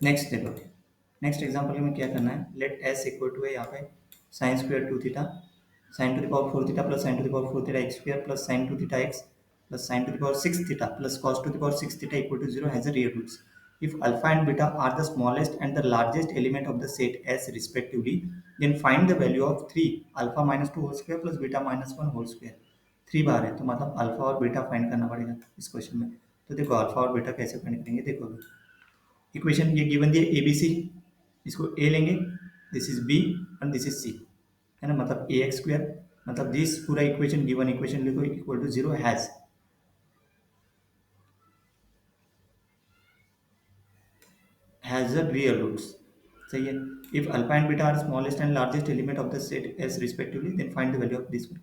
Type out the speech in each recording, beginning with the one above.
Next देखो, next example में क्या करना है, लेट एस इक्वल टू है यहाँ पे sine square two theta, sine to the power four theta plus sine to the power four theta x square plus sine two theta x plus sine to the power six theta plus cos to the power six theta equal to zero has a real roots. If alpha and beta are the smallest and the largest element of the set S respectively, then find the value of 3 alpha minus 2 whole square plus beta minus 1 whole square. 3 बार है तो मतलब alpha और beta find करना पड़ेगा इस question में. तो देखो अल्फा और बीटा कैसे फाइंड करेंगे, देखो अभी इक्वेशन ये गिवन दिए ए बी सी, इसको ए लेंगे, this is b and this is c, है ना, मतलब ए एक्स स्क्वायर, मतलब दिस पूरा इक्वेशन गिवन इक्वेशन लिखो equal to zero has a real roots. सही है. If alpha and beta are smallest and largest element of the set S respectively then find the value of this one.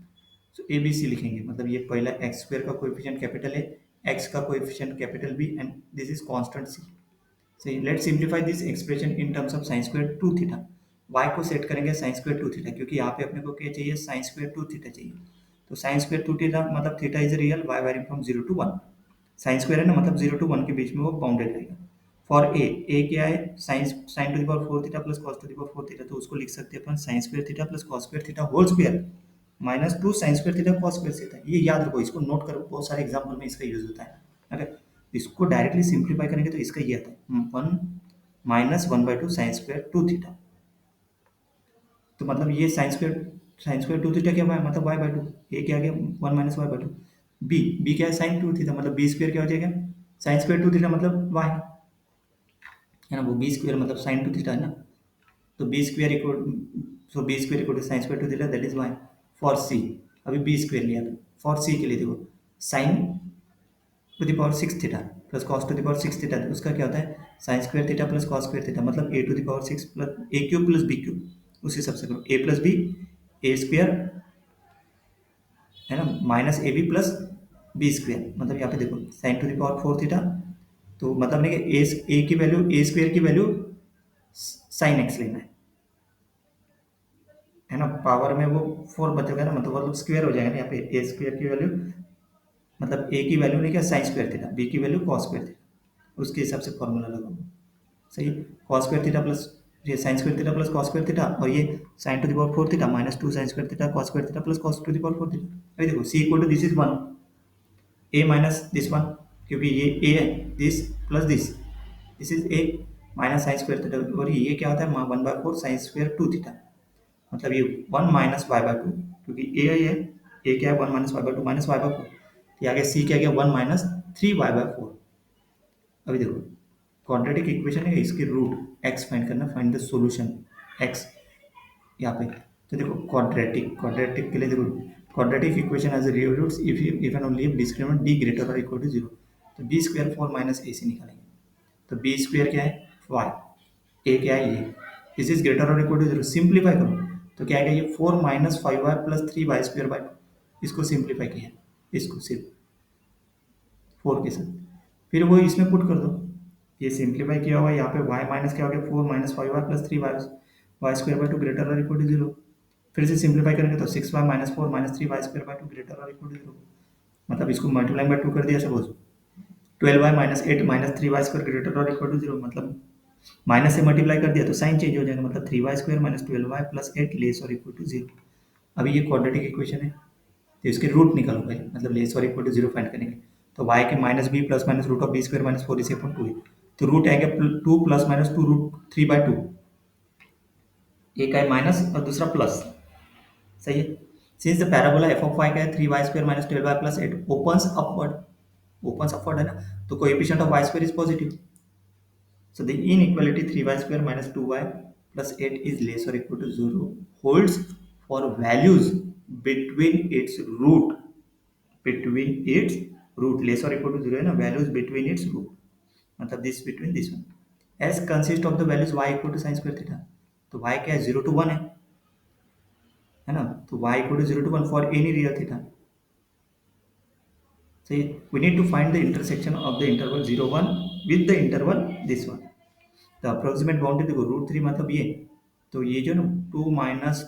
So a b c लिखेंगे, मतलब ये पहला x square का coefficient capital है, x का coefficient capital B and this is constant C. सही. Let's simplify this expression in terms of sine square two theta. y को set करेंगे साइन स्क्वायर टू थीटा, क्योंकि यहाँ पे अपने को क्या चाहिए, साइन स्क्वायर टू थीटा चाहिए. तो साइन स्क्वायर टू थीटा मतलब theta is real, y varying from zero to one. Sine square है ना, मतलब जीरो टू वन के बीच में वो बाउंडेड रहेगा. फॉर ए क्या है, sine sine to the power four theta plus cos to the power four theta, तो उसको लिख सकते हैं अपन sine square theta plus cos square theta whole square minus two sine square theta cos square theta. ये याद रखो, इसको नोट करो, बहुत सारे एग्जाम्पल में इसका यूज होता है. अगर इसको डायरेक्टली सिंप्लीफाई करेंगे तो इसका ये आता है one minus one by two sine square two theta. तो मतलब ये साइन स्क्वायर टू थीटा क्या है, मतलब वाई बाई टू. ए क्या आ गया, one minus y by two. B क्या है, साइन टू थीटा, मतलब बी स्क्वायर क्या हो जाएगा, साइन स्क्वायर टू थीटा मतलब वाई, है ना, वो बी स्क्वायर मतलब साइन टू थीटा है ना. तो B square equal, so B square equal to sine square two theta that is y. For C, अभी बी स्क्वायर लिया था, फॉर सी के लिए देखो sine to the power six theta plus cos to the power six theta, उसका क्या होता है sine square theta plus cos square theta, मतलब A to the power six plus A cube plus B cube. उस हिसाब से करो, A plus B A square, है ना, minus A B plus B square, मतलब यहाँ पे देखो sine to the power four theta, तो मतलब नहीं कि ए की वैल्यू ए स्क्वायर की वैल्यू साइन एक्स लेना है ना, पावर में वो फोर बचेगा ना, मतलब स्क्वायर हो जाएगा ना, यहाँ पे ए स्क्वायर की वैल्यू, मतलब ए की वैल्यू नहीं क्या साइन स्क्वायर थीटा, बी की वैल्यू कॉस स्क्वायर थीटा, उसके हिसाब से फॉर्मूला लगाओ. सही. कॉस स्क्वायर थीटा प्लस ये sine square theta plus cos square theta, और ये sine to the power four theta minus two sine square theta cos square theta plus cos to the power four theta. अभी देखो C equal to this is one, A minus this one, क्योंकि ये A है, this plus this is a minus sign square theta, और ये क्या होता है one by four sine square two theta, मतलब ये one minus Y by two, क्योंकि ए है, ए क्या है one minus Y by two minus Y by four. ये आगे सी क्या गया one minus three Y by four. अभी देखो क्वाड्रेटिक इक्वेशन है, इसकी रूट एक्स फाइंड करना, फाइंड द सॉल्यूशन एक्स यहाँ पे. तो देखो क्वाड्रेटिक के लिए देखो, quadratic equation has real roots if and only if discriminant d greater और इक्वल टू जीरो. तो B square four minus a से निकालेंगे, तो बी स्क्वायर क्या है वाई, ए क्या है ये, दिस इज ग्रेटर और इक्वल टू जीरो. सिंप्लीफाई करो तो क्या आएगा, ये four minus five y plus three y square by two, इसको सिंप्लीफाई किया, इसको सिर्फ फोर के साथ, फिर वो इसमें पुट कर दो, ये सिंप्लीफाई किया हुआ, यहाँ पे y माइनस क्या हो गया four minus five y plus three y square by two greater और इक्वल टू जीरो. फिर से सिंप्लीफाई करेंगे तो six y minus four minus three y square by two greater और इक्वल टू जीरो, मतलब इसको मल्टीप्लाई बाई टू कर दिया suppose, twelve y minus eight minus three y square greater और इक्वल टू जीरो, मतलब minus से multiply कर दिया तो साइन चेंज हो जाएगा, मतलब three y square minus twelve y plus eight less और इक्वल टू जीरो. अभी ये क्वाड्रेटिक इक्वेशन है, तो इसके रूट निकालो पहले, मतलब लेस और इक्वल टू जीरो फाइंड करेंगे. तो y के minus b plus minus root of b square minus four इसे अपन टू है, तो रूट आएगा two plus minus two root three by two, एक है माइनस और दूसरा प्लस. सही है. Since the parabola f of y का है three y square minus twelve y plus eight opens upward है ना, तो coefficient of y square is positive. So the inequality 3y square minus 2y plus 8 is less or equal to 0 holds for values between its root, less or equal to 0 है ना, values between its root, मतलब this between this one, as consist of the values y equal to sin square theta. तो y क्या है 0 to 1 है ना, तो y equal to 0 to 1 for any real theta. So we need to find the intersection of the interval 0 1 with the interval this one. तो approximate boundary देखो root three मतलब ये, तो ये जो ना टू माइनस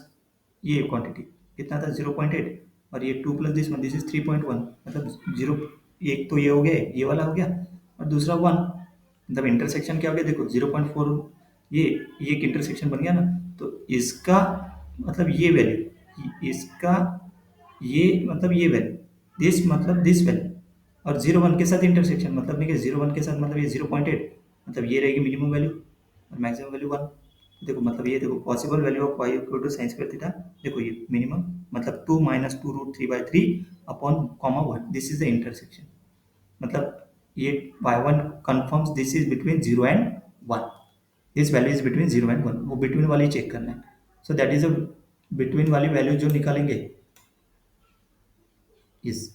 ये क्वांटिटी कितना था 0.8, और ये टू प्लस दिस इज 3.1, मतलब जीरो, एक तो ये हो गया ये वाला हो गया और दूसरा वन, मतलब इंटरसेक्शन क्या हो गया देखो 0.4, ये एक इंटरसेक्शन बन गया ना, तो इसका मतलब ये वैल्यू, इसका ये मतलब ये वैल्यू, दिस मतलब दिस वैल्यू, और 0 1 के साथ इंटरसेक्शन मतलब नहीं कि 0 1 के साथ मतलब ये 0.8, मतलब ये रहेगी मिनिमम वैल्यू और मैक्सिमम वैल्यू 1। देखो मतलब ये देखो possible value of y equal to sine square theta, देखो ये मिनिमम मतलब 2 - 2 root 3/3 upon comma 1, this is the intersection. मतलब ये y1 confirms this is between 0 and 1, this value is between 0 and 1, वो between वाली चेक करना है। So that is a between वाली वैल्यू जो निकालेंगे इस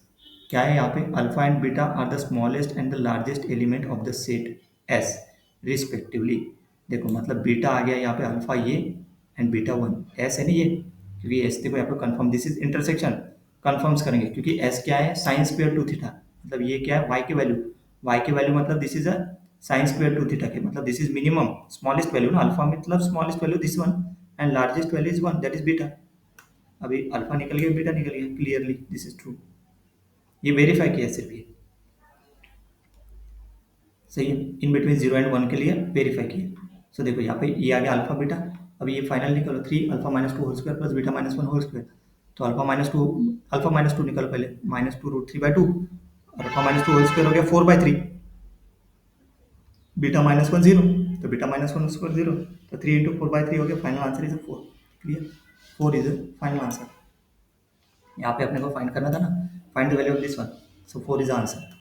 क्या है यहाँ पे, alpha and beta are the smallest and the largest element of the set S respectively. देखो मतलब बीटा आ गया यहाँ पे, अल्फा ये एंड बीटा 1, एस है नहीं ये, क्योंकि एस देखो यहाँ पे confirm, this is intersection, confirms करेंगे क्योंकि एस क्या है साइन स्क्वायर टू थीटा, मतलब ये क्या है वाई की वैल्यू, वाई की वैल्यू मतलब this is a sine square two theta के, मतलब this is minimum smallest value ना, अल्फा मतलब smallest value this one and largest value is 1, that is beta. अभी अल्फा निकल गया बीटा निकल गया, क्लियरली दिस इज ट्रू, ये वेरीफाई किया सिर्फ ये, सही है, इन बिटवीन 0 and 1 के लिए वेरीफाई किया। सो देखो यहाँ पे ये आ गया अल्फा बीटा, अब ये फाइनल निकलो 3 alpha - 2 whole square plus beta - 1 whole square, तो अल्फा माइनस टू निकलो पहले, -2 रूट 3/2, और अल्फा - 2 होल स्क्वायर हो गया 4/3, बीटा -1 0, तो बीटा -1 स्क्वायर 0, तो 3 इंटू 4/3 हो गया, final answer is 4, clear, 4 is final answer. यहाँ पे अपने को फाइंड करना था ना, find the value of this one, so 4 is answer.